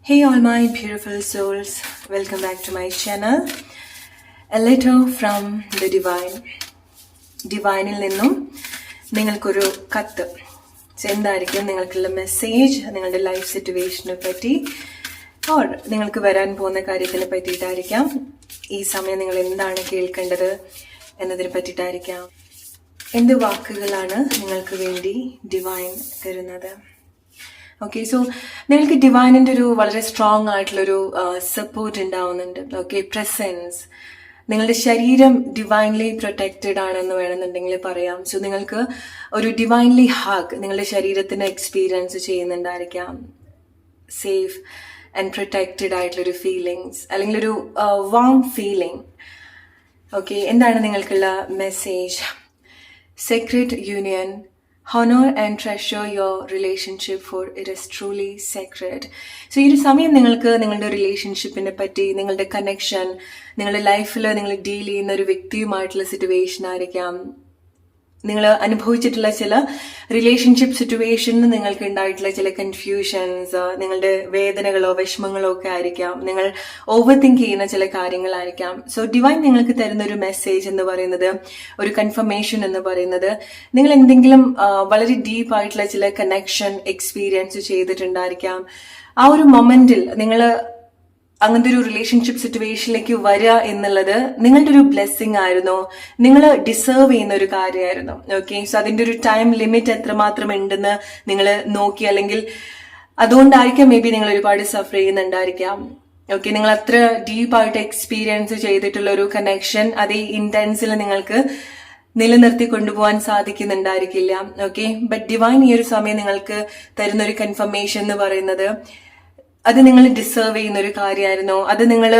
Hey all my beautiful souls, welcome back to my channel. A letter from the divine. ഡിവൈനിൽ നിന്നും നിങ്ങൾക്കൊരു കത്ത്. എന്തായിരിക്കും നിങ്ങൾക്കുള്ള മെസ്സേജ് നിങ്ങളുടെ ലൈഫ് സിറ്റുവേഷനെ പറ്റി ഓർ നിങ്ങൾക്ക് വരാൻ പോകുന്ന കാര്യത്തിനെ പറ്റിയിട്ടായിരിക്കാം. ഈ സമയം നിങ്ങൾ എന്താണ് കേൾക്കേണ്ടത് എന്നതിനെ പറ്റിയിട്ടായിരിക്കാം. എന്ത് വാക്കുകളാണ് നിങ്ങൾക്ക് വേണ്ടി ഡിവൈൻ തരുന്നത്? ഓക്കെ, സോ നിങ്ങൾക്ക് ഡിവൈനിൻ്റെ ഒരു വളരെ സ്ട്രോങ് ആയിട്ടുള്ളൊരു സപ്പോർട്ട് ഉണ്ടാവുന്നുണ്ട്. Okay, presence. നിങ്ങളുടെ ശരീരം ഡിവൈൻലി പ്രൊട്ടക്റ്റഡ് ആണെന്ന് വേണമെന്നുണ്ടെങ്കിൽ പറയാം. സോ നിങ്ങൾക്ക് ഒരു ഡിവൈൻലി ഹഗ് നിങ്ങളുടെ ശരീരത്തിന് എക്സ്പീരിയൻസ് ചെയ്യുന്നുണ്ടായിരിക്കാം. സേഫ് ആൻഡ് പ്രൊട്ടക്റ്റഡ് ആയിട്ടുള്ളൊരു ഫീലിങ്സ് അല്ലെങ്കിൽ ഒരു വാം ഫീലിംഗ്. ഓക്കെ, എന്താണ് നിങ്ങൾക്കുള്ള message? Sacred union. Honor and treasure your relationship, for it is truly sacred. So ഈ ഒരു സമയം നിങ്ങൾക്ക് നിങ്ങളുടെ റിലേഷൻഷിപ്പിനെ പറ്റി, നിങ്ങളുടെ കണക്ഷൻ, നിങ്ങളുടെ ലൈഫിൽ നിങ്ങൾ ഡീൽ ചെയ്യുന്ന ഒരു വ്യക്തിയുമായിട്ടുള്ള സിറ്റുവേഷൻ ആയിരിക്കാം. നിങ്ങൾ അനുഭവിച്ചിട്ടുള്ള ചില റിലേഷൻഷിപ്പ് സിറ്റുവേഷനിൽ നിങ്ങൾക്ക് ഉണ്ടായിട്ടുള്ള ചില കൺഫ്യൂഷൻസ്, നിങ്ങളുടെ വേദനകളോ വിഷമങ്ങളോ ഒക്കെ ആയിരിക്കാം. നിങ്ങൾ ഓവർ തിങ്ക് ചെയ്യുന്ന ചില കാര്യങ്ങളായിരിക്കാം. സോ ഡിവൈൻ നിങ്ങൾക്ക് തരുന്ന ഒരു മെസ്സേജ് എന്ന് പറയുന്നത്, ഒരു കൺഫർമേഷൻ എന്ന് പറയുന്നത്, നിങ്ങൾ എന്തെങ്കിലും വളരെ ഡീപ്പ് ആയിട്ടുള്ള ചില കണക്ഷൻ എക്സ്പീരിയൻസ് ചെയ്തിട്ടുണ്ടായിരിക്കാം. ആ ഒരു മൊമെന്റിൽ നിങ്ങൾ അങ്ങനത്തെ ഒരു റിലേഷൻഷിപ്പ് സിറ്റുവേഷനിലേക്ക് വരിക എന്നുള്ളത് നിങ്ങളുടെ ഒരു ബ്ലെസ്സിങ് ആയിരുന്നു, നിങ്ങൾ ഡിസേർവ് ചെയ്യുന്ന ഒരു കാര്യമായിരുന്നു. ഓക്കെ, സോ അതിന്റെ ഒരു ടൈം ലിമിറ്റ് എത്രമാത്രം ഉണ്ടെന്ന് നിങ്ങൾ നോക്കി, അല്ലെങ്കിൽ അതുകൊണ്ടായിരിക്കാം മേ ബി നിങ്ങൾ ഒരുപാട് സഫർ ചെയ്യുന്നുണ്ടായിരിക്കാം. ഓക്കെ, നിങ്ങൾ അത്ര ഡീപ്പായിട്ട് എക്സ്പീരിയൻസ് ചെയ്തിട്ടുള്ള ഒരു കണക്ഷൻ അതേ ഇന്റൻസിൽ നിങ്ങൾക്ക് നിലനിർത്തി കൊണ്ടുപോകാൻ സാധിക്കുന്നുണ്ടായിരിക്കില്ല. ഓക്കെ, ബട്ട് ഡിവൈൻ ഈ ഒരു സമയം നിങ്ങൾക്ക് തരുന്ന ഒരു കൺഫർമേഷൻ എന്ന് പറയുന്നത്, അത് നിങ്ങൾ ഡിസേർവ് ചെയ്യുന്ന ഒരു കാര്യമായിരുന്നോ, അത് നിങ്ങൾ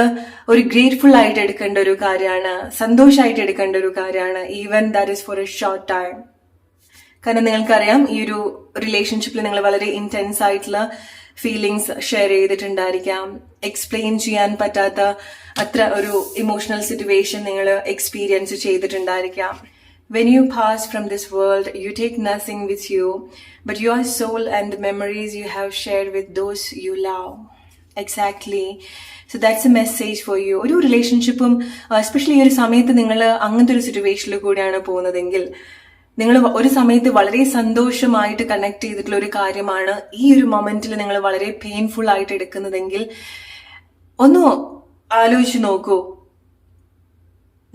ഒരു ഗ്രേറ്റ്ഫുൾ ആയിട്ട് എടുക്കേണ്ട ഒരു കാര്യമാണ്, സന്തോഷമായിട്ട് എടുക്കേണ്ട ഒരു കാര്യമാണ്. Even that is for a short time. കാരണം നിങ്ങൾക്കറിയാം, ഈ ഒരു റിലേഷൻഷിപ്പിൽ നിങ്ങൾ വളരെ ഇന്റൻസ് ആയിട്ടുള്ള ഫീലിങ്സ് ഷെയർ ചെയ്തിട്ടുണ്ടായിരിക്കാം. എക്സ്പ്ലെയിൻ ചെയ്യാൻ പറ്റാത്ത അത്ര ഒരു ഇമോഷണൽ സിറ്റുവേഷൻ നിങ്ങൾ experience ചെയ്തിട്ടുണ്ടായിരിക്കാം. When you pass from this world, you take nothing with you, but your soul and the memories you have shared with those you love. Exactly. So that's a message for you. ഒരു റിലേഷൻഷിപ്പും especially ഈ ഒരു സമയത്ത് നിങ്ങൾ അങ്ങനത്തെ ഒരു സിറ്റുവേഷനിൽ കൂടിയാണ് പോകുന്നതെങ്കിൽ, നിങ്ങൾ ഒരു സമയത്ത് വളരെ സന്തോഷമായിട്ട് കണക്ട് ചെയ്തിട്ടുള്ള ഒരു കാര്യമാണ് ഈ ഒരു മൊമെന്റിൽ നിങ്ങൾ വളരെ പെയിൻഫുൾ ആയിട്ട് എടുക്കുന്നതെങ്കിൽ, ഒന്ന് ആലോചിച്ച് നോക്കൂ.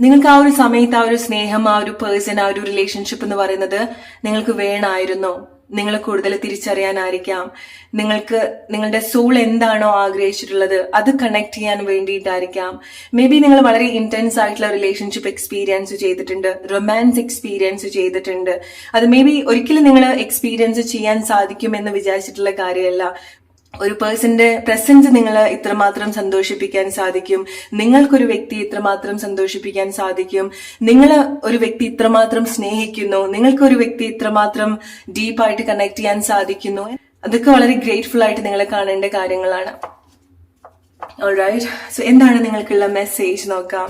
നിങ്ങൾക്ക് ആ ഒരു സമയത്ത് ആ ഒരു സ്നേഹം, ആ ഒരു പേഴ്സൺ, ആ ഒരു റിലേഷൻഷിപ്പ് എന്ന് പറയുന്നത് നിങ്ങൾക്ക് വേണമായിരുന്നോ? നിങ്ങൾ കൂടുതൽ തിരിച്ചറിയാനായിരിക്കാം. നിങ്ങൾക്ക് നിങ്ങളുടെ സോൾ എന്താണോ ആഗ്രഹിച്ചിട്ടുള്ളത് അത് കണക്ട് ചെയ്യാൻ വേണ്ടിയിട്ടായിരിക്കാം. മേ ബി നിങ്ങൾ വളരെ ഇന്റൻസ് ആയിട്ടുള്ള റിലേഷൻഷിപ്പ് എക്സ്പീരിയൻസ് ചെയ്തിട്ടുണ്ട്, റൊമാൻസ് എക്സ്പീരിയൻസ് ചെയ്തിട്ടുണ്ട്. അത് മേ ബി ഒരിക്കലും നിങ്ങൾ എക്സ്പീരിയൻസ് ചെയ്യാൻ സാധിക്കുമെന്ന് വിചാരിച്ചിട്ടുള്ള കാര്യമല്ല. ഒരു പേഴ്സന്റെ പ്രസൻസ് നിങ്ങളെ ഇത്രമാത്രം സന്തോഷിപ്പിക്കാൻ സാധിക്കും, നിങ്ങൾക്കൊരു വ്യക്തി ഇത്രമാത്രം സന്തോഷിപ്പിക്കാൻ സാധിക്കും, നിങ്ങൾ ഒരു വ്യക്തി ഇത്രമാത്രം സ്നേഹിക്കുന്നു, നിങ്ങൾക്കൊരു വ്യക്തി ഇത്രമാത്രം ഡീപ്പായിട്ട് കണക്ട് ചെയ്യാൻ സാധിക്കുന്നു. അതൊക്കെ വളരെ ഗ്രേറ്റ്ഫുൾ ആയിട്ട് നിങ്ങൾ കാണേണ്ട കാര്യങ്ങളാണ്. ഓൾറൈറ്റ്, സോ എന്താണ് നിങ്ങൾക്കുള്ള മെസ്സേജ് നോക്കാം.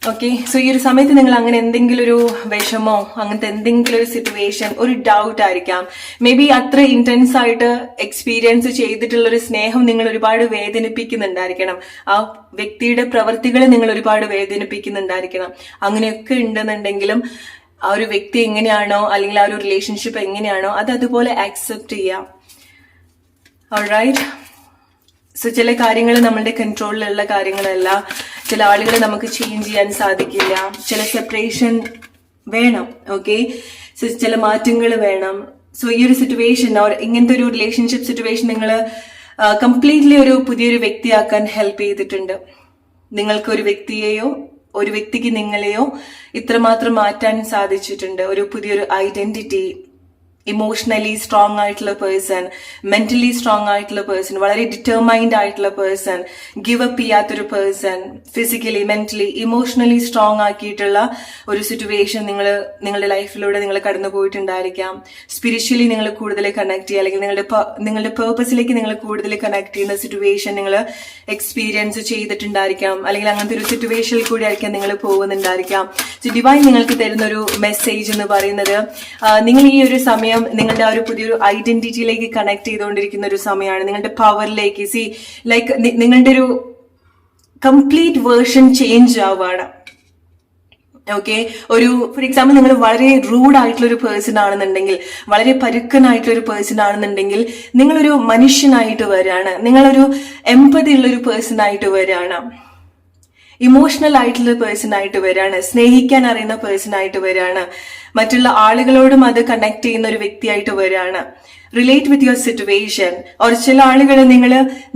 ഓക്കെ, സോ ഈ ഒരു സമയത്ത് നിങ്ങൾ അങ്ങനെ എന്തെങ്കിലും ഒരു വിഷമോ അങ്ങനത്തെ എന്തെങ്കിലും ഒരു സിറ്റുവേഷൻ, ഒരു ഡൗട്ട് ആയിരിക്കാം. മേ ബി അത്ര ഇന്റൻസ് ആയിട്ട് എക്സ്പീരിയൻസ് ചെയ്തിട്ടുള്ള ഒരു സ്നേഹം നിങ്ങൾ ഒരുപാട് വേദനിപ്പിക്കുന്നുണ്ടായിരിക്കണം. ആ വ്യക്തിയുടെ പ്രവൃത്തികൾ നിങ്ങൾ ഒരുപാട് വേദനിപ്പിക്കുന്നുണ്ടായിരിക്കണം. അങ്ങനെയൊക്കെ ഉണ്ടെന്നുണ്ടെങ്കിലും ആ ഒരു വ്യക്തി എങ്ങനെയാണോ അല്ലെങ്കിൽ ആ ഒരു റിലേഷൻഷിപ്പ് എങ്ങനെയാണോ അത് അതുപോലെ ആക്സെപ്റ്റ് ചെയ്യാം. ഓൾറൈറ്റ്, സോ ചില കാര്യങ്ങൾ നമ്മളുടെ കൺട്രോളിലുള്ള കാര്യങ്ങളല്ല. ചില ആളുകളെ നമുക്ക് ചേഞ്ച് ചെയ്യാൻ സാധിക്കില്ല. ചില സെപ്പറേഷൻ വേണം. ഓക്കെ, സോ ചില മാറ്റങ്ങൾ വേണം. സോ ഈ ഒരു സിറ്റുവേഷൻ ഇങ്ങനത്തെ ഒരു റിലേഷൻഷിപ്പ് സിറ്റുവേഷൻ നിങ്ങൾ കംപ്ലീറ്റ്ലി ഒരു പുതിയൊരു വ്യക്തിയാക്കാൻ ഹെൽപ്പ് ചെയ്തിട്ടുണ്ട്. നിങ്ങൾക്ക് ഒരു വ്യക്തിയെയോ ഒരു വ്യക്തിക്ക് നിങ്ങളെയോ ഇത്രമാത്രം മാറ്റാൻ സാധിച്ചിട്ടുണ്ട്. ഒരു പുതിയൊരു ഐഡന്റിറ്റി, ഇമോഷണലി സ്ട്രോങ് ആയിട്ടുള്ള പേഴ്സൺ, മെന്റലി സ്ട്രോങ് ആയിട്ടുള്ള പേഴ്സൺ, വളരെ ഡിറ്റർമൈൻഡ് ആയിട്ടുള്ള പേഴ്സൺ, ഗിവ് അപ്പ് ചെയ്യാത്തൊരു person, physically mentally emotionally strong ആക്കിയിട്ടുള്ള ഒരു സിറ്റുവേഷൻ നിങ്ങളുടെ ലൈഫിലൂടെ നിങ്ങൾ കടന്നു പോയിട്ടുണ്ടായിരിക്കാം. സ്പിരിച്വലി നിങ്ങൾ കൂടുതൽ കണക്ട് ചെയ്യുക, അല്ലെങ്കിൽ നിങ്ങളുടെ പേർപ്പസിലേക്ക് നിങ്ങൾ കൂടുതൽ കണക്ട് ചെയ്യുന്ന സിറ്റുവേഷൻ നിങ്ങൾ എക്സ്പീരിയൻസ് ചെയ്തിട്ടുണ്ടായിരിക്കാം. അല്ലെങ്കിൽ അങ്ങനത്തെ ഒരു സിറ്റുവേഷനിൽ കൂടി ആയിരിക്കാം നിങ്ങൾ പോകുന്നുണ്ടായിരിക്കാം. സോ ഡിവൈൻ നിങ്ങൾക്ക് തരുന്ന ഒരു മെസ്സേജ് എന്ന് പറയുന്നത്, നിങ്ങൾ ഈ ഒരു സമയം സമയം നിങ്ങളുടെ ആ ഒരു പുതിയൊരു ഐഡന്റിറ്റിയിലേക്ക് കണക്ട് ചെയ്തുകൊണ്ടിരിക്കുന്ന ഒരു സമയമാണ്. നിങ്ങളുടെ പവറിലേക്ക് ലൈക്ക് നിങ്ങളുടെ ഒരു കംപ്ലീറ്റ് വേർഷൻ ചേഞ്ച് ആവുകയാണ്. ഓക്കെ, ഒരു ഫോർ എക്സാമ്പിൾ നിങ്ങൾ വളരെ റൂഡ് ആയിട്ടുള്ള ഒരു പേഴ്സൺ ആണെന്നുണ്ടെങ്കിൽ, വളരെ പരുക്കനായിട്ടുള്ള ഒരു പേഴ്സൺ ആണെന്നുണ്ടെങ്കിൽ, നിങ്ങളൊരു മനുഷ്യനായിട്ട് വരികയാണ്, നിങ്ങളൊരു എംപതി ഉള്ള ഒരു പേഴ്സൺ ആയിട്ട് വരികയാണ്, ഇമോഷണൽ ആയിട്ടുള്ള പേഴ്സൺ ആയിട്ട് വരികയാണ്, സ്നേഹിക്കാൻ അറിയുന്ന പേഴ്സൺ ആയിട്ട് വരികയാണ്, മറ്റുള്ള ആളുകളോടും അത് കണക്ട് ചെയ്യുന്ന ഒരു വ്യക്തിയായിട്ട് വരികയാണ്. Relate with your situation. ഒരു ചില ആളുകൾ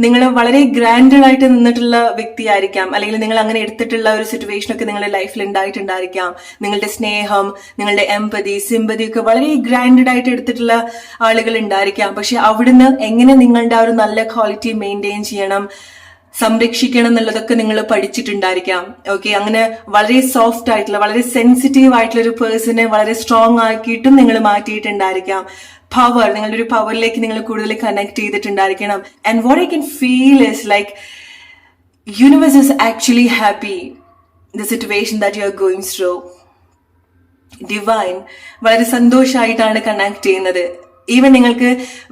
നിങ്ങൾ വളരെ ഗ്രാൻഡഡ് ആയിട്ട് നിന്നിട്ടുള്ള വ്യക്തിയായിരിക്കാം, അല്ലെങ്കിൽ നിങ്ങൾ അങ്ങനെ എടുത്തിട്ടുള്ള ഒരു സിറ്റുവേഷൻ ഒക്കെ നിങ്ങളുടെ ലൈഫിൽ ഉണ്ടായിട്ടുണ്ടായിരിക്കാം. നിങ്ങളുടെ സ്നേഹം, നിങ്ങളുടെ എംപതി, സിമ്പതി ഒക്കെ വളരെ ഗ്രാൻഡഡ് ആയിട്ട് എടുത്തിട്ടുള്ള ആളുകൾ ഉണ്ടായിരിക്കാം. പക്ഷെ അവിടുന്ന് എങ്ങനെ നിങ്ങളുടെ ആ ഒരു നല്ല ക്വാളിറ്റി മെയിൻറ്റെയിൻ ചെയ്യണം, സംരക്ഷിക്കണം എന്നുള്ളതൊക്കെ നിങ്ങൾ പഠിച്ചിട്ടുണ്ടായിരിക്കാം. ഓക്കെ, അങ്ങനെ വളരെ സോഫ്റ്റ് ആയിട്ടുള്ള, വളരെ സെൻസിറ്റീവ് ആയിട്ടുള്ള ഒരു പേഴ്സണെ വളരെ സ്ട്രോങ് ആക്കിയിട്ടും നിങ്ങൾ മാറ്റിയിട്ടുണ്ടായിരിക്കാം. പവർ, നിങ്ങളുടെ ഒരു പവറിലേക്ക് നിങ്ങൾ കൂടുതൽ കണക്ട് ചെയ്തിട്ടുണ്ടായിരിക്കണം. And what I can feel is like universe is actually happy the situation that you are going through. Divine വളരെ സന്തോഷമായിട്ടാണ് കണക്ട് ചെയ്യുന്നത്. ഈവൻ നിങ്ങൾക്ക്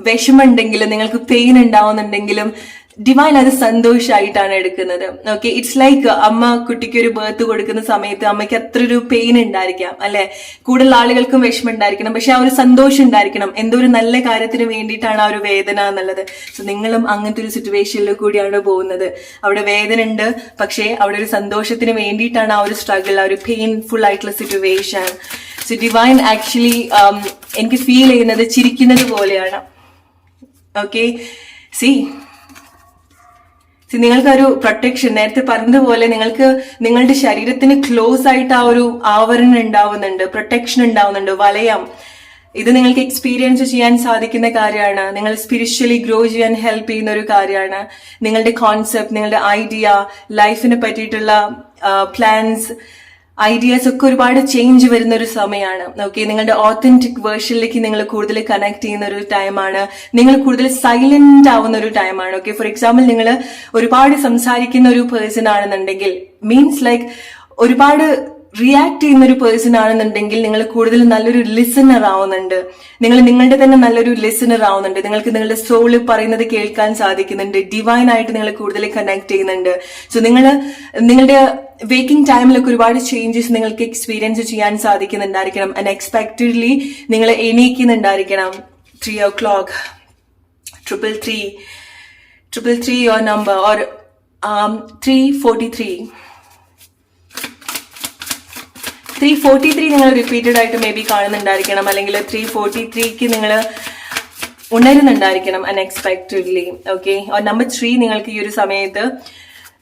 വിഷമമുണ്ടെങ്കിലും, നിങ്ങൾക്ക് പെയിൻ ഉണ്ടാവുന്നുണ്ടെങ്കിലും, ഡിവൈൻ അത് സന്തോഷമായിട്ടാണ് എടുക്കുന്നത്. ഓക്കെ, ഇറ്റ്സ് ലൈക്ക് അമ്മ കുട്ടിക്ക് ഒരു ബർത്ത് കൊടുക്കുന്ന സമയത്ത് അമ്മയ്ക്ക് അത്ര ഒരു പെയിൻ ഉണ്ടായിരിക്കാം, അല്ലെ? കൂടുതൽ ആളുകൾക്കും വിഷമം ഉണ്ടായിരിക്കണം, പക്ഷെ ആ ഒരു സന്തോഷം ഉണ്ടായിരിക്കണം. എന്തോ ഒരു നല്ല കാര്യത്തിന് വേണ്ടിയിട്ടാണ് ആ ഒരു വേദന എന്നുള്ളത്. സോ നിങ്ങളും അങ്ങനത്തെ ഒരു സിറ്റുവേഷനിൽ കൂടിയാണ് പോകുന്നത്. അവിടെ വേദന ഉണ്ട്, പക്ഷേ അവിടെ ഒരു സന്തോഷത്തിന് വേണ്ടിയിട്ടാണ് ആ ഒരു സ്ട്രഗിൾ, ആ ഒരു പെയിൻഫുൾ ആയിട്ടുള്ള സിറ്റുവേഷൻ. സോ ഡിവൈൻ ആക്ച്വലി എനിക്ക് ഫീൽ ചെയ്യുന്നത് ചിരിക്കുന്നത് പോലെയാണ്. ഓക്കെ, നിങ്ങൾക്ക് ഒരു പ്രൊട്ടക്ഷൻ, നേരത്തെ പറഞ്ഞതുപോലെ നിങ്ങൾക്ക് നിങ്ങളുടെ ശരീരത്തിന് ക്ലോസ് ആയിട്ട് ആ ഒരു ആവരണം ഉണ്ടാവുന്നുണ്ട്, പ്രൊട്ടക്ഷൻ ഉണ്ടാവുന്നുണ്ട്, വലയം. ഇത് നിങ്ങൾക്ക് എക്സ്പീരിയൻസ് ചെയ്യാൻ സാധിക്കുന്ന കാര്യമാണ്. നിങ്ങൾ സ്പിരിച്വലി ഗ്രോ ചെയ്യാൻ ഹെൽപ്പ് ചെയ്യുന്ന ഒരു കാര്യമാണ്. നിങ്ങളുടെ കോൺസെപ്റ്റ്, നിങ്ങളുടെ ഐഡിയ, ലൈഫിനെ പറ്റിയിട്ടുള്ള പ്ലാൻസ്, ഐഡിയാസ് ഒക്കെ ഒരുപാട് ചേഞ്ച് വരുന്ന ഒരു സമയമാണ്. ഓക്കെ, നിങ്ങളുടെ ഓത്തന്റിക് വേർഷനിലേക്ക് നിങ്ങൾ കൂടുതൽ കണക്ട് ചെയ്യുന്ന ഒരു ടൈമാണ്. നിങ്ങൾ കൂടുതൽ സൈലന്റ് ആവുന്ന ഒരു ടൈമാണ്. ഓക്കെ, ഫോർ എക്സാമ്പിൾ നിങ്ങൾ ഒരുപാട് സംസാരിക്കുന്ന ഒരു പേഴ്സൺ ആണെന്നുണ്ടെങ്കിൽ, മീൻസ് ലൈക്ക് ഒരുപാട് റിയാക്ട് ചെയ്യുന്ന ഒരു പേഴ്സൺ ആണെന്നുണ്ടെങ്കിൽ, നിങ്ങൾ കൂടുതൽ നല്ലൊരു ലിസണർ ആവുന്നുണ്ട്. നിങ്ങൾ നിങ്ങളുടെ തന്നെ നല്ലൊരു ലിസണർ ആവുന്നുണ്ട്. നിങ്ങൾക്ക് നിങ്ങളുടെ സോള് പറയുന്നത് കേൾക്കാൻ സാധിക്കുന്നുണ്ട്. ഡിവൈൻ ആയിട്ട് നിങ്ങൾ കൂടുതൽ കണക്ട് ചെയ്യുന്നുണ്ട്. സോ നിങ്ങളുടെ വേക്കിംഗ് ടൈമിലൊക്കെ ഒരുപാട് ചേഞ്ചസ് നിങ്ങൾക്ക് എക്സ്പീരിയൻസ് ചെയ്യാൻ സാധിക്കുന്നുണ്ടായിരിക്കണം. അൺഎക്സ്പെക്റ്റഡ്ലി നിങ്ങൾ എണീക്കുന്നുണ്ടായിരിക്കണം. 3 o'clock, 333 your number, or 343 നിങ്ങൾ റിപ്പീറ്റഡ് ആയിട്ട് മേ ബി കാണുന്നുണ്ടായിരിക്കണം, അല്ലെങ്കിൽ 343ക്ക് നിങ്ങൾ ഉണരുന്നുണ്ടായിരിക്കണം അൺഎക്സ്പെക്റ്റഡ്ലി. ഓക്കെ, നമ്പർ 3 നിങ്ങൾക്ക് ഈ ഒരു സമയത്ത്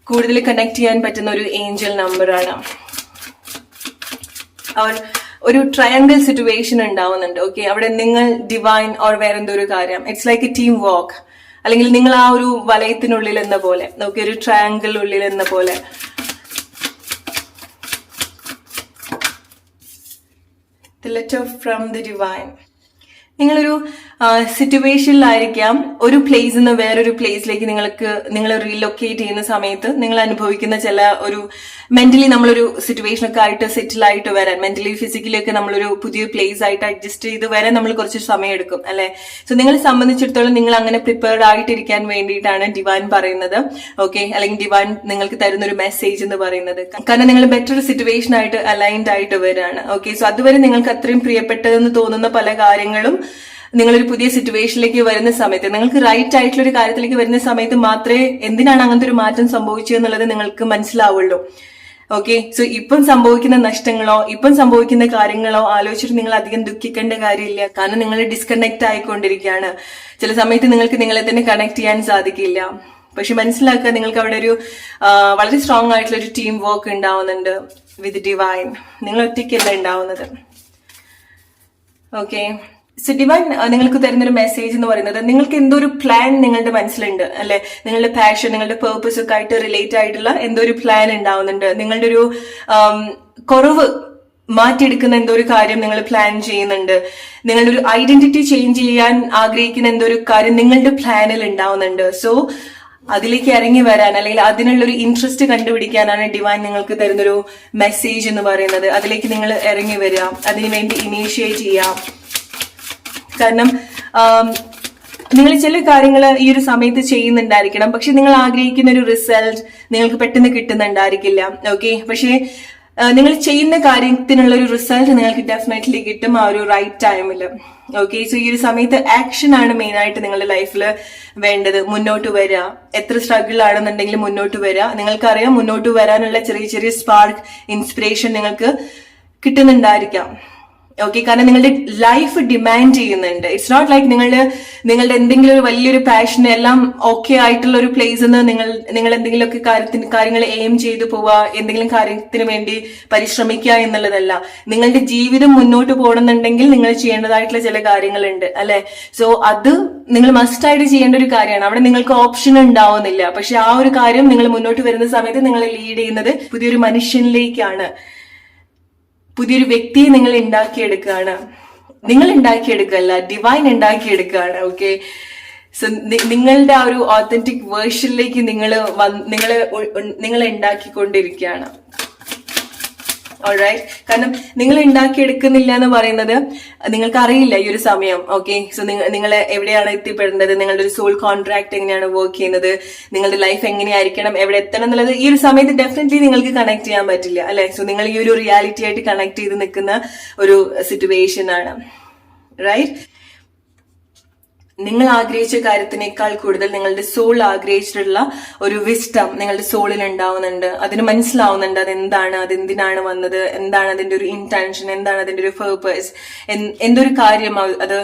കൂടുതൽ കണക്ട് ചെയ്യാൻ പറ്റുന്ന ഒരു ഏഞ്ചൽ നമ്പറാണ്. ഒരു ട്രയാങ്കിൾ സിറ്റുവേഷൻ ഉണ്ടാവുന്നുണ്ട്. ഓക്കെ, അവിടെ നിങ്ങൾ ഡിവൈൻ ഓർ വേറെന്തോ ഒരു കാര്യം, it's like A team work, അല്ലെങ്കിൽ നിങ്ങൾ ആ ഒരു വലയത്തിനുള്ളിൽ എന്ന പോലെ, ഓക്കെ, ഒരു ട്രയാങ്കിൾ ഉള്ളിൽ എന്ന പോലെ. The letter from the divine. നിങ്ങളൊരു സിറ്റുവേഷനിലായിരിക്കാം, ഒരു പ്ലേസിൽ നിന്ന് വേറൊരു പ്ലേസിലേക്ക് നിങ്ങൾ റീലൊക്കേറ്റ് ചെയ്യുന്ന സമയത്ത് നിങ്ങൾ അനുഭവിക്കുന്ന ചില ഒരു മെന്റലി നമ്മളൊരു സിറ്റുവേഷനൊക്കെ ആയിട്ട് സെറ്റിൽ ആയിട്ട് വരാൻ, മെന്റലി ഫിസിക്കലി ഒക്കെ നമ്മളൊരു പുതിയ പ്ലേസ് ആയിട്ട് അഡ്ജസ്റ്റ് ചെയ്ത് വരാൻ നമ്മൾ കുറച്ച് സമയം എടുക്കും, അല്ലെ? സോ നിങ്ങളെ സംബന്ധിച്ചിടത്തോളം നിങ്ങൾ അങ്ങനെ പ്രിപ്പയർഡ് ആയിട്ടിരിക്കാൻ വേണ്ടിയിട്ടാണ് ഡിവൈൻ പറയുന്നത്. ഓക്കെ, അല്ലെങ്കിൽ ഡിവൈൻ നിങ്ങൾക്ക് തരുന്ന ഒരു മെസ്സേജ് എന്ന് പറയുന്നത്. കാരണം നിങ്ങൾ ബെറ്റർ സിറ്റുവേഷൻ ആയിട്ട് അലൈൻഡ് ആയിട്ട് വരാണ്. ഓക്കെ, സോ അതുവരെ നിങ്ങൾക്ക് അത്രയും പ്രിയപ്പെട്ടതെന്ന് തോന്നുന്ന പല കാര്യങ്ങളും നിങ്ങളൊരു പുതിയ സിറ്റുവേഷനിലേക്ക് വരുന്ന സമയത്ത്, നിങ്ങൾക്ക് റൈറ്റ് ആയിട്ടുള്ള ഒരു കാര്യത്തിലേക്ക് വരുന്ന സമയത്ത് മാത്രമേ എന്തിനാണ് അങ്ങനത്തെ ഒരു മാറ്റം സംഭവിച്ചതെന്നുള്ളത് നിങ്ങൾക്ക് മനസ്സിലാവുള്ളൂ. ഓക്കെ, സോ ഇപ്പം സംഭവിക്കുന്ന നഷ്ടങ്ങളോ ഇപ്പം സംഭവിക്കുന്ന കാര്യങ്ങളോ ആലോചിച്ചിട്ട് നിങ്ങൾ അധികം ദുഃഖിക്കേണ്ട കാര്യമില്ല. കാരണം നിങ്ങൾ ഡിസ്കണക്ട് ആയിക്കൊണ്ടിരിക്കുകയാണ്. ചില സമയത്ത് നിങ്ങൾക്ക് നിങ്ങളെ തന്നെ കണക്ട് ചെയ്യാൻ സാധിക്കില്ല. പക്ഷെ മനസ്സിലാക്കുക, നിങ്ങൾക്ക് അവിടെ ഒരു വളരെ സ്ട്രോങ് ആയിട്ടുള്ള ഒരു ടീം വർക്ക് ഉണ്ടാവുന്നുണ്ട് വിത്ത് ഡിവൈൻ. നിങ്ങൾ ഒറ്റയ്ക്കല്ല ഉണ്ടാവുന്നത്. ഓക്കെ, സോ ഡിവൈൻ നിങ്ങൾക്ക് തരുന്നൊരു മെസ്സേജ് എന്ന് പറയുന്നത്, നിങ്ങൾക്ക് എന്തോ ഒരു പ്ലാൻ നിങ്ങളുടെ മനസ്സിലുണ്ട്, അല്ലെ? നിങ്ങളുടെ പാഷൻ, നിങ്ങളുടെ പേർപ്പസ് ഒക്കെ ആയിട്ട് റിലേറ്റ് ആയിട്ടുള്ള എന്തോ ഒരു പ്ലാൻ ഉണ്ടാവുന്നുണ്ട്. നിങ്ങളുടെ ഒരു കുറവ് മാറ്റിയെടുക്കുന്ന എന്തോ ഒരു കാര്യം നിങ്ങൾ പ്ലാൻ ചെയ്യുന്നുണ്ട്. നിങ്ങളുടെ ഒരു ഐഡന്റിറ്റി ചേഞ്ച് ചെയ്യാൻ ആഗ്രഹിക്കുന്ന എന്തോ ഒരു കാര്യം നിങ്ങളുടെ പ്ലാനിൽ ഉണ്ടാവുന്നുണ്ട്. സോ അതിലേക്ക് ഇറങ്ങി വരാൻ, അല്ലെങ്കിൽ അതിനുള്ളൊരു ഇൻട്രസ്റ്റ് കണ്ടുപിടിക്കാനാണ് ഡിവൈൻ നിങ്ങൾക്ക് തരുന്നൊരു മെസ്സേജ് എന്ന് പറയുന്നത്. അതിലേക്ക് നിങ്ങൾ ഇറങ്ങി വരിക, അതിനുവേണ്ടി ഇനീഷ്യേറ്റ് ചെയ്യാം. കാരണം നിങ്ങൾ ചില കാര്യങ്ങൾ ഈ ഒരു സമയത്ത് ചെയ്യുന്നുണ്ടായിരിക്കണം, പക്ഷെ നിങ്ങൾ ആഗ്രഹിക്കുന്ന ഒരു റിസൾട്ട് നിങ്ങൾക്ക് പെട്ടെന്ന് കിട്ടുന്നുണ്ടായിരിക്കില്ല. ഓക്കെ, പക്ഷേ നിങ്ങൾ ചെയ്യുന്ന കാര്യത്തിനുള്ള ഒരു റിസൾട്ട് നിങ്ങൾക്ക് ഡെഫിനറ്റ്ലി കിട്ടും ആ ഒരു റൈറ്റ് ടൈമിൽ. ഓക്കെ, സോ ഈ ഒരു സമയത്ത് ആക്ഷൻ ആണ് മെയിൻ ആയിട്ട് നിങ്ങളുടെ ലൈഫിൽ വേണ്ടത്. മുന്നോട്ട് വരിക, എത്ര സ്ട്രഗിൾ ആണെന്നുണ്ടെങ്കിലും മുന്നോട്ട് വരിക. നിങ്ങൾക്കറിയാം മുന്നോട്ട് വരാനുള്ള ചെറിയ ചെറിയ സ്പാർക്ക്, ഇൻസ്പിറേഷൻ നിങ്ങൾക്ക് കിട്ടുന്നുണ്ടായിരിക്കാം. ഓക്കെ, കാരണം നിങ്ങളുടെ ലൈഫ് ഡിമാൻഡ് ചെയ്യുന്നുണ്ട്. ഇറ്റ്സ് നോട്ട് ലൈക്ക് നിങ്ങളുടെ എന്തെങ്കിലും ഒരു വലിയൊരു പാഷൻ എല്ലാം ഓക്കെ ആയിട്ടുള്ള ഒരു പ്ലേസ് നിങ്ങൾ എന്തെങ്കിലുമൊക്കെ കാര്യങ്ങൾ എയിം ചെയ്തു പോവുക, എന്തെങ്കിലും കാര്യത്തിന് വേണ്ടി പരിശ്രമിക്കുക എന്നുള്ളതല്ല. നിങ്ങളുടെ ജീവിതം മുന്നോട്ട് പോകണമെന്നുണ്ടെങ്കിൽ നിങ്ങൾ ചെയ്യേണ്ടതായിട്ടുള്ള ചില കാര്യങ്ങളുണ്ട്, അല്ലെ? സോ അത് നിങ്ങൾ മസ്റ്റായിട്ട് ചെയ്യേണ്ട ഒരു കാര്യമാണ്. അവിടെ നിങ്ങൾക്ക് ഓപ്ഷൻ ഉണ്ടാവുന്നില്ല. പക്ഷെ ആ ഒരു കാര്യം നിങ്ങൾ മുന്നോട്ട് വരുന്ന സമയത്ത് നിങ്ങളെ ലീഡ് ചെയ്യുന്നത് പുതിയൊരു മനുഷ്യനിലേക്കാണ്, പുതിയൊരു വ്യക്തിയെ നിങ്ങൾ ഉണ്ടാക്കിയെടുക്കുകയാണ്. നിങ്ങൾ ഉണ്ടാക്കിയെടുക്കുകയല്ല, ഡിവൈൻ ഉണ്ടാക്കിയെടുക്കുകയാണ്. ഓക്കെ, സോ നിങ്ങളുടെ ആ ഒരു ഓതന്റിക് വേർഷനിലേക്ക് നിങ്ങൾ ഉണ്ടാക്കിക്കൊണ്ടിരിക്കുകയാണ്. ഓൾറൈറ്റ്, കാരണം നിങ്ങൾ ഉണ്ടാക്കിയെടുക്കുന്നില്ല എന്ന് പറയുന്നത് നിങ്ങൾക്ക് അറിയില്ല ഈ ഒരു സമയം. ഓക്കെ, സോ നിങ്ങൾ എവിടെയാണ് എത്തിപ്പെടേണ്ടത്, നിങ്ങളുടെ ഒരു സോൾ കോൺട്രാക്ട് എങ്ങനെയാണ് വർക്ക് ചെയ്യുന്നത്, നിങ്ങളുടെ ലൈഫ് എങ്ങനെയായിരിക്കണം, എവിടെ എത്തണം എന്നുള്ളത് ഈ ഒരു സമയത്ത് ഡെഫിനറ്റ്ലി നിങ്ങൾക്ക് കണക്ട് ചെയ്യാൻ പറ്റില്ല, അല്ലെ? സോ നിങ്ങൾ ഈ ഒരു റിയാലിറ്റി ആയിട്ട് കണക്ട് ചെയ്ത് നിൽക്കുന്ന ഒരു സിറ്റുവേഷൻ ആണ്. റൈറ്റ്, നിങ്ങൾ ആഗ്രഹിച്ച കാര്യത്തിനേക്കാൾ കൂടുതൽ നിങ്ങളുടെ സോൾ ആഗ്രഹിച്ചിട്ടുള്ള ഒരു വിസ്ഡം നിങ്ങളുടെ സോളിൽ ഉണ്ടാവുന്നുണ്ട്. അതിന് മനസ്സിലാവുന്നുണ്ട് അതെന്താണ്, അതെന്തിനാണ് വന്നത്, എന്താണ് അതിന്റെ ഒരു ഇന്റൻഷൻ, എന്താണ് അതിന്റെ ഒരു പേർപ്പസ്, എന്തൊരു കാര്യം അത്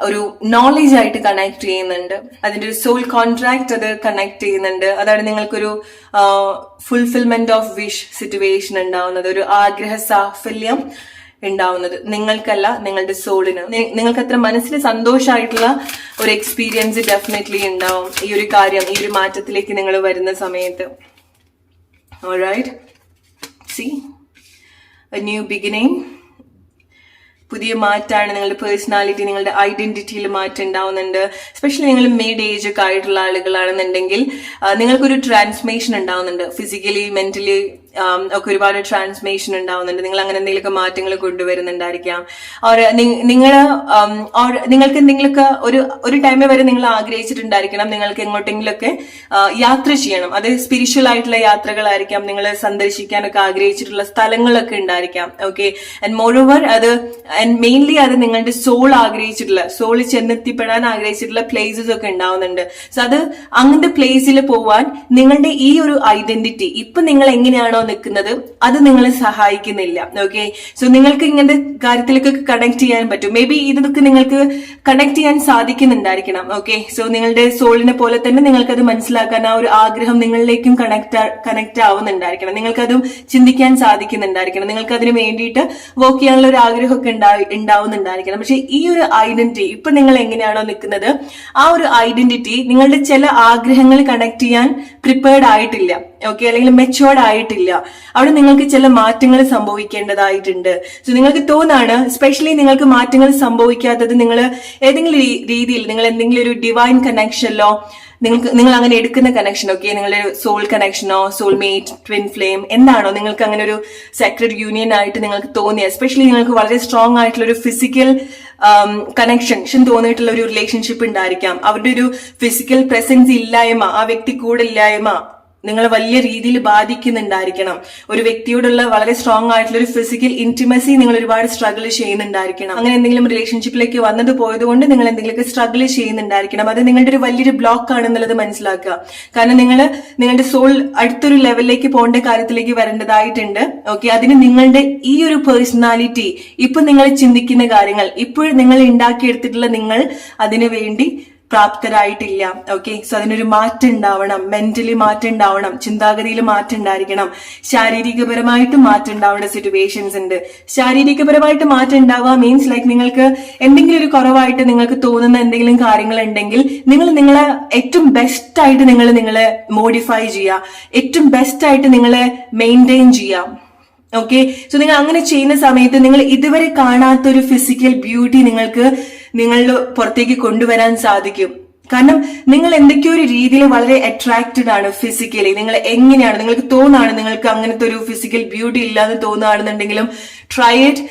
ഒരു നോളജ് ആയിട്ട് കണക്ട് ചെയ്യുന്നുണ്ട്. അതിന്റെ ഒരു സോൾ കോൺട്രാക്ട് അത് കണക്ട് ചെയ്യുന്നുണ്ട്. അതാണ് നിങ്ങൾക്കൊരു ഫുൾഫിൽമെന്റ് ഓഫ് വിഷ് സിറ്റുവേഷൻ ഉണ്ടാവുന്നത്, ഒരു ആഗ്രഹ സാഫല്യം ഉണ്ടാവുന്നത്. നിങ്ങൾക്കല്ല, നിങ്ങളുടെ സോളിന്. നിങ്ങൾക്ക് അത്ര മനസ്സിന് സന്തോഷമായിട്ടുള്ള ഒരു എക്സ്പീരിയൻസ് ഡെഫിനറ്റ്ലി ഉണ്ടാവും ഈ ഒരു കാര്യം, ഈ ഒരു മാറ്റത്തിലേക്ക് നിങ്ങൾ വരുന്ന സമയത്ത്. Alright, see a new beginning, പുതിയ മാറ്റാണ്. നിങ്ങളുടെ പേഴ്സണാലിറ്റി, നിങ്ങളുടെ ഐഡന്റിറ്റിയിൽ മാറ്റം ഉണ്ടാവുന്നുണ്ട്. എസ്പെഷ്യലി നിങ്ങൾ മിഡ് ഏജ് ഒക്കെ ആയിട്ടുള്ള ആളുകളാണെന്നുണ്ടെങ്കിൽ നിങ്ങൾക്കൊരു ട്രാൻസ്ഫോർമേഷൻ ഉണ്ടാവുന്നുണ്ട്. ഫിസിക്കലി, മെന്റലി ഒക്കെ ഒരുപാട് ട്രാൻസ്ഫോർമേഷൻ ഉണ്ടാവുന്നുണ്ട്. നിങ്ങൾ അങ്ങനെ എന്തെങ്കിലുമൊക്കെ മാറ്റങ്ങൾ കൊണ്ടുവരുന്നുണ്ടായിരിക്കാം. നിങ്ങൾക്ക് എന്തെങ്കിലുമൊക്കെ ഒരു ടൈമിൽ വരെ നിങ്ങൾ ആഗ്രഹിച്ചിട്ടുണ്ടായിരിക്കണം നിങ്ങൾക്ക് എങ്ങോട്ടെങ്കിലൊക്കെ യാത്ര ചെയ്യണം. അത് സ്പിരിച്വൽ ആയിട്ടുള്ള യാത്രകളായിരിക്കാം, നിങ്ങൾ സന്ദർശിക്കാനൊക്കെ ആഗ്രഹിച്ചിട്ടുള്ള സ്ഥലങ്ങളൊക്കെ ഉണ്ടായിരിക്കാം. ഓക്കെ, ആൻഡ് മോറോവർ മെയിൻലി അത് നിങ്ങളുടെ സോൾ ആഗ്രഹിച്ചിട്ടുള്ള, സോൾ ചെന്നെത്തിപ്പെടാൻ ആഗ്രഹിച്ചിട്ടുള്ള പ്ലേസസ് ഒക്കെ ഉണ്ടാവുന്നുണ്ട്. സോ അത് അങ്ങനത്തെ പ്ലേസിൽ പോവാൻ നിങ്ങളുടെ ഈ ഒരു ഐഡന്റിറ്റി ഇപ്പൊ നിങ്ങൾ എങ്ങനെയാണോ നിൽക്കുന്നത് അത് നിങ്ങളെ സഹായിക്കുന്നില്ല. ഓക്കെ, സോ നിങ്ങൾക്ക് ഇങ്ങനത്തെ കാര്യത്തിലേക്ക് കണക്ട് ചെയ്യാൻ പറ്റും. മേ ബി ഇതൊക്കെ നിങ്ങൾക്ക് കണക്ട് ചെയ്യാൻ സാധിക്കുന്നുണ്ടായിരിക്കണം. ഓക്കെ, സോ നിങ്ങളുടെ സോളിനെ പോലെ തന്നെ നിങ്ങൾക്കത് മനസ്സിലാക്കാൻ ആ ഒരു ആഗ്രഹം നിങ്ങളിലേക്കും കണക്ട് ആവുന്നുണ്ടായിരിക്കണം. നിങ്ങൾക്കതും ചിന്തിക്കാൻ സാധിക്കുന്നുണ്ടായിരിക്കണം. നിങ്ങൾക്ക് അതിന് വേണ്ടിയിട്ട് വർക്ക് ചെയ്യാനുള്ള ഒരു ആഗ്രഹമൊക്കെ ഉണ്ടാവുന്നുണ്ടായിരിക്കണം. പക്ഷെ ഈ ഒരു ഐഡന്റിറ്റി ഇപ്പൊ നിങ്ങൾ എങ്ങനെയാണോ നിൽക്കുന്നത് ആ ഒരു ഐഡന്റിറ്റി നിങ്ങളുടെ ചില ആഗ്രഹങ്ങൾ കണക്ട് ചെയ്യാൻ പ്രിപ്പയർഡ് ആയിട്ടില്ല. ഓക്കെ, അല്ലെങ്കിൽ മെച്ചുവേർഡ് ആയിട്ടില്ല. അവിടെ നിങ്ങൾക്ക് ചില മാറ്റങ്ങൾ സംഭവിക്കേണ്ടതായിട്ടുണ്ട്. സോ നിങ്ങൾക്ക് തോന്നാണ്, സ്പെഷ്യലി നിങ്ങൾക്ക് മാറ്റങ്ങൾ സംഭവിക്കാത്തത് നിങ്ങൾ ഏതെങ്കിലും രീതിയിൽ നിങ്ങൾ എന്തെങ്കിലും ഒരു ഡിവൈൻ കണക്ഷനിലോ നിങ്ങൾ അങ്ങനെ എടുക്കുന്ന കണക്ഷൻ, ഓക്കെ, നിങ്ങളുടെ സോൾ കണക്ഷനോ സോൾമേറ്റ്, ട്വിൻ ഫ്ലെയിം എന്താണോ നിങ്ങൾക്ക് അങ്ങനെ ഒരു സെക്രഡ് യൂണിയൻ ആയിട്ട് നിങ്ങൾക്ക് തോന്നിയ, എസ്പെഷ്യലി നിങ്ങൾക്ക് വളരെ സ്ട്രോങ് ആയിട്ടുള്ള ഒരു ഫിസിക്കൽ കണക്ഷൻ തോന്നിയിട്ടുള്ള ഒരു റിലേഷൻഷിപ്പ് ഉണ്ടായിരിക്കാം. അവരുടെ ഒരു ഫിസിക്കൽ പ്രസൻസ് ഇല്ലായ്മ, ആ വ്യക്തി കൂടെ ഇല്ലായ്മ നിങ്ങൾ വലിയ രീതിയിൽ ബാധിക്കുന്നുണ്ടായിരിക്കണം. ഒരു വ്യക്തിയോടുള്ള വളരെ സ്ട്രോങ് ആയിട്ടുള്ള ഒരു ഫിസിക്കൽ ഇന്റിമസി നിങ്ങൾ ഒരുപാട് സ്ട്രഗിൾ ചെയ്യുന്നുണ്ടായിരിക്കണം. അങ്ങനെ എന്തെങ്കിലും റിലേഷൻഷിപ്പിലേക്ക് വന്നത് പോയതുകൊണ്ട് നിങ്ങൾ എന്തെങ്കിലുമൊക്കെ സ്ട്രഗിൾ ചെയ്യുന്നുണ്ടായിരിക്കണം. അത് നിങ്ങളുടെ ഒരു വലിയൊരു ബ്ലോക്ക് ആണെന്നുള്ളത് മനസ്സിലാക്കുക. കാരണം നിങ്ങളുടെ സോൾ അടുത്തൊരു ലെവലിലേക്ക് പോകേണ്ട കാര്യത്തിലേക്ക് വരേണ്ടതായിട്ടുണ്ട്. ഓക്കെ, അതിന് നിങ്ങളുടെ ഈ ഒരു പേഴ്സണാലിറ്റി, ഇപ്പൊ നിങ്ങൾ ചിന്തിക്കുന്ന കാര്യങ്ങൾ, ഇപ്പോൾ നിങ്ങൾ ഉണ്ടാക്കിയെടുത്തിട്ടുള്ള നിങ്ങൾ അതിനു വേണ്ടി പ്രാപ്തരായിട്ടില്ല. ഓക്കെ, സോ അതിനൊരു മാറ്റം ഉണ്ടാവണം. മെന്റലി മാറ്റം ഉണ്ടാവണം, ചിന്താഗതിയിൽ മാറ്റം ഉണ്ടായിരിക്കണം, ശാരീരികപരമായിട്ട് മാറ്റം ഉണ്ടാവേണ്ട സിറ്റുവേഷൻസ് ഉണ്ട്. ശാരീരികപരമായിട്ട് മാറ്റം ഉണ്ടാവുക മീൻസ് ലൈക്ക് നിങ്ങൾക്ക് എന്തെങ്കിലും ഒരു കുറവായിട്ട് നിങ്ങൾക്ക് തോന്നുന്ന എന്തെങ്കിലും കാര്യങ്ങൾ ഉണ്ടെങ്കിൽ നിങ്ങളെ ഏറ്റവും ബെസ്റ്റ് ആയിട്ട് നിങ്ങളെ മോഡിഫൈ ചെയ്യുക, ഏറ്റവും ബെസ്റ്റ് ആയിട്ട് നിങ്ങളെ മെയിൻറ്റെയിൻ ചെയ്യുക. ഓക്കെ, സോ നിങ്ങൾ അങ്ങനെ ചെയ്യുന്ന സമയത്ത് നിങ്ങൾ ഇതുവരെ കാണാത്ത ഒരു ഫിസിക്കൽ ബ്യൂട്ടി നിങ്ങൾക്ക് നിങ്ങളുടെ പുറത്തേക്ക് കൊണ്ടുവരാൻ സാധിക്കും. കാരണം നിങ്ങൾ എന്തൊക്കെയോ ഒരു രീതിയിൽ വളരെ അട്രാക്റ്റഡ് ആണ് ഫിസിക്കലി. നിങ്ങൾ എങ്ങനെയാണ്, നിങ്ങൾക്ക് തോന്നാണ് നിങ്ങൾക്ക് അങ്ങനത്തെ ഒരു ഫിസിക്കൽ ബ്യൂട്ടി ഇല്ലാതെ തോന്നുകയാണെന്നുണ്ടെങ്കിലും ട്രൈ ഇറ്റ്.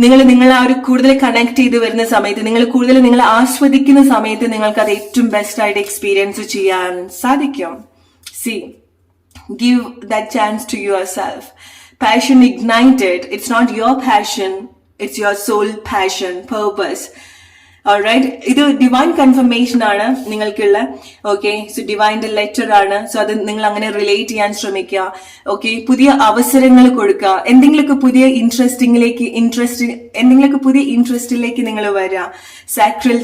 നിങ്ങൾ ആ ഒരു കൂടുതൽ കണക്ട് ചെയ്ത് വരുന്ന സമയത്ത്, നിങ്ങൾ കൂടുതൽ നിങ്ങൾ ആസ്വദിക്കുന്ന സമയത്ത് നിങ്ങൾക്ക് അത് ഏറ്റവും ബെസ്റ്റ് ആയിട്ട് എക്സ്പീരിയൻസ് ചെയ്യാൻ സാധിക്കും. C, give that chance to yourself. Passion ignited. It's not your passion. It's your soul passion, purpose. Alright, ഇത് ഡിവൈൻ കൺഫർമേഷൻ ആണ് നിങ്ങൾക്കുള്ള. ഓക്കെ, സോ ഡിവൈൻ്റെ ലെറ്റർ ആണ്. സോ അത് നിങ്ങൾ അങ്ങനെ റിലേറ്റ് ചെയ്യാൻ ശ്രമിക്കുക. ഓക്കെ, പുതിയ അവസരങ്ങൾ കൊടുക്കുക. എന്തെങ്കിലുമൊക്കെ പുതിയ ഇൻട്രസ്റ്റിലേക്ക് നിങ്ങൾ വരിക. Sacral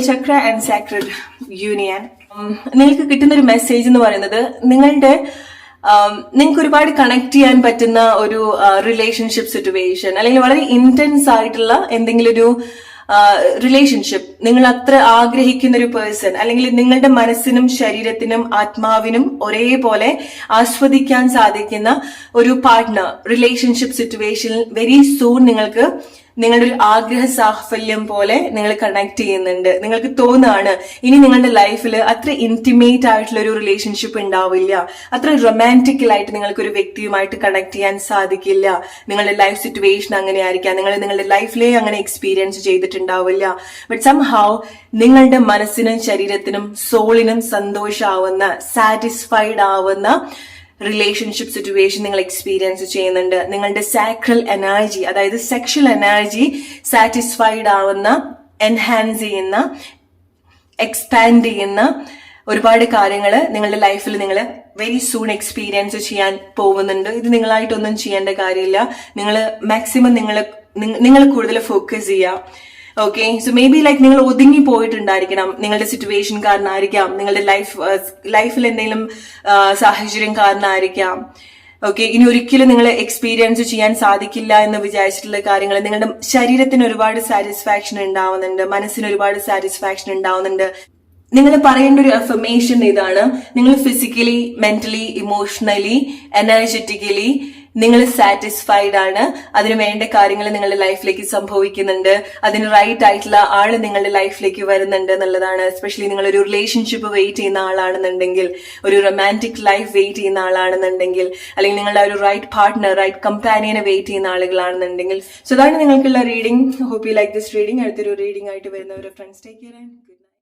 Chakra and sacred union. നിങ്ങൾക്ക് കിട്ടുന്ന ഒരു മെസ്സേജ് എന്ന് പറയുന്നത് നിങ്ങൾക്ക് ഒരുപാട് കണക്ട് ചെയ്യാൻ പറ്റുന്ന ഒരു റിലേഷൻഷിപ്പ് സിറ്റുവേഷൻ, അല്ലെങ്കിൽ വളരെ ഇന്റൻസ് ആയിട്ടുള്ള എന്തെങ്കിലും ഒരു റിലേഷൻഷിപ്പ്, നിങ്ങൾ അത്ര ആഗ്രഹിക്കുന്ന ഒരു പേഴ്സൺ, അല്ലെങ്കിൽ നിങ്ങളുടെ മനസ്സിനും ശരീരത്തിനും ആത്മാവിനും ഒരേപോലെ ആസ്വദിക്കാൻ സാധിക്കുന്ന ഒരു പാർട്ട്ണർ റിലേഷൻഷിപ്പ് സിറ്റുവേഷനിൽ വെരി സൂൺ നിങ്ങൾക്ക് നിങ്ങളുടെ ഒരു ആഗ്രഹ സാഫല്യം പോലെ നിങ്ങൾ കണക്ട് ചെയ്യുന്നുണ്ട്. നിങ്ങൾക്ക് തോന്നുകയാണ് ഇനി നിങ്ങളുടെ ലൈഫിൽ അത്ര ഇന്റിമേറ്റ് ആയിട്ടുള്ള ഒരു റിലേഷൻഷിപ്പ് ഉണ്ടാവില്ല, അത്ര റൊമാൻറ്റിക്കലായിട്ട് നിങ്ങൾക്ക് ഒരു വ്യക്തിയുമായിട്ട് കണക്ട് ചെയ്യാൻ സാധിക്കില്ല. നിങ്ങളുടെ ലൈഫ് സിറ്റുവേഷൻ അങ്ങനെ ആയിരിക്കാം, നിങ്ങൾ നിങ്ങളുടെ ലൈഫിലേ അങ്ങനെ എക്സ്പീരിയൻസ് ചെയ്തിട്ടുണ്ടാവില്ല. ബട്ട് സംഹൗ നിങ്ങളുടെ മനസ്സിനും ശരീരത്തിനും സോളിനും സന്തോഷമാവുന്ന, സാറ്റിസ്ഫൈഡ് ആവുന്ന റിലേഷൻഷിപ്പ് സിറ്റുവേഷൻ നിങ്ങൾ എക്സ്പീരിയൻസ് ചെയ്യുന്നുണ്ട്. നിങ്ങളുടെ സാക്രൽ എനർജി, അതായത് സെക്ഷൽ എനർജി സാറ്റിസ്ഫൈഡ് ആവുന്ന, എൻഹാൻസ് ചെയ്യുന്ന, എക്സ്പാൻഡ് ചെയ്യുന്ന ഒരുപാട് കാര്യങ്ങൾ നിങ്ങളുടെ ലൈഫിൽ നിങ്ങൾ വെരി സൂൺ എക്സ്പീരിയൻസ് ചെയ്യാൻ പോകുന്നുണ്ട്. ഇത് നിങ്ങളായിട്ടൊന്നും ചെയ്യേണ്ട കാര്യമില്ല. നിങ്ങൾ മാക്സിമം നിങ്ങൾ കൂടുതൽ ഫോക്കസ് ചെയ്യുക. Okay, so may be like നിങ്ങൾ ഒതുങ്ങി പോയിട്ടുണ്ടായിരിക്കണം, നിങ്ങളുടെ സിറ്റുവേഷൻ കാരണമായിരിക്കാം, നിങ്ങളുടെ ലൈഫിൽ എന്തെങ്കിലും സാഹചര്യം കാരണമായിരിക്കാം. ഓക്കെ, ഇനി ഒരിക്കലും നിങ്ങൾ എക്സ്പീരിയൻസ് ചെയ്യാൻ സാധിക്കില്ല എന്ന് വിചാരിച്ചിട്ടുള്ള കാര്യങ്ങൾ നിങ്ങളുടെ ശരീരത്തിന് ഒരുപാട് സാറ്റിസ്ഫാക്ഷൻ ഉണ്ടാവുന്നുണ്ട്, മനസ്സിന് ഒരുപാട് സാറ്റിസ്ഫാക്ഷൻ ഉണ്ടാവുന്നുണ്ട്. നിങ്ങൾ പറയേണ്ട ഒരു അഫർമേഷൻ ഇതാണ്: നിങ്ങൾ ഫിസിക്കലി, മെന്റലി, ഇമോഷണലി, എനർജറ്റിക്കലി നിങ്ങൾ സാറ്റിസ്ഫൈഡ് ആണ്. അതിന് വേണ്ട കാര്യങ്ങൾ നിങ്ങളുടെ ലൈഫിലേക്ക് സംഭവിക്കുന്നുണ്ട്. അതിന് റൈറ്റ് ആയിട്ടുള്ള ആള് നിങ്ങളുടെ ലൈഫിലേക്ക് വരുന്നുണ്ട് എന്നുള്ളതാണ്. എസ്പെഷ്യലി നിങ്ങൾ ഒരു റിലേഷൻഷിപ്പ് വെയിറ്റ് ചെയ്യുന്ന ആളാണെന്നുണ്ടെങ്കിൽ, ഒരു റൊമാൻറ്റിക് ലൈഫ് വെയിറ്റ് ചെയ്യുന്ന ആളാണെന്നുണ്ടെങ്കിൽ, അല്ലെങ്കിൽ നിങ്ങളുടെ ഒരു റൈറ്റ് പാർട്ട്ണർ, റൈറ്റ് കമ്പാനിയനെ വെയിറ്റ് ചെയ്യുന്ന ആളുകളാണെന്നുണ്ടെങ്കിൽ. സോ അതാണ് നിങ്ങൾക്കുള്ള reading. Hope you like this reading. അടുത്തൊരു റീഡിംഗ് ആയിട്ട് വരുന്നവരെ ഫ്രണ്ട്സ്, ടേക്ക് കെയർ ആൻഡ്